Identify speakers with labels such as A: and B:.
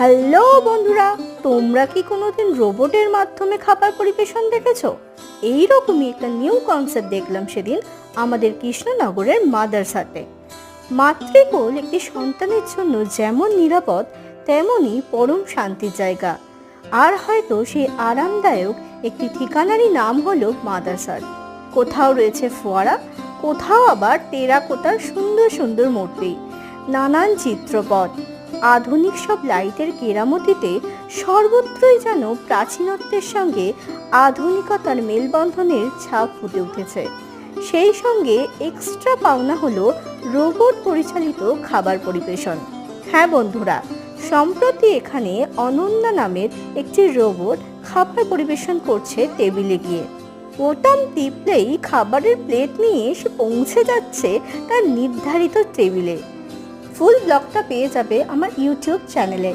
A: Hello বন্ধুরা, তোমরা কি কোনোদিন রোবটের মাধ্যমে খাবার পরিবেশন দেখেছো? এইরকমই একটা নিউ কনসেপ্ট দেখলাম সেদিন আমাদের কৃষ্ণনগরের মাদ্রাসাতে। মাতৃকোল একটি সন্তানের জন্য যেমন নিরাপদ, তেমনই পরম শান্তির জায়গা। আর হয়তো সেই আরামদায়ক একটি ঠিকানারই নাম হলো মাদ্রাসার। কোথাও রয়েছে ফোয়ারা, কোথাও আবার টেরাকোটার সুন্দর সুন্দর মূর্তি, নানান চিত্রপট, আধুনিক সব লাইটের কেরামতিতে সর্বত্রই যেন প্রাচীনত্বের সঙ্গে আধুনিকতার মেলবন্ধনের ছাপ ফুটে উঠেছে। সেই সঙ্গে এক্সট্রা পাওনা হলো রোবট পরিচালিত খাবার পরিবেশন। হ্যাঁ বন্ধুরা, সম্প্রতি এখানে অনন্যা নামের একটি রোবট খাবার পরিবেশন করছে টেবিলে গিয়ে। বোতাম টিপলেই খাবারের প্লেট নিয়ে এসে পৌঁছে যাচ্ছে তার নির্ধারিত টেবিলে। ফুল ব্লগটা পেয়ে যাবে আমার ইউটিউব চ্যানেলে।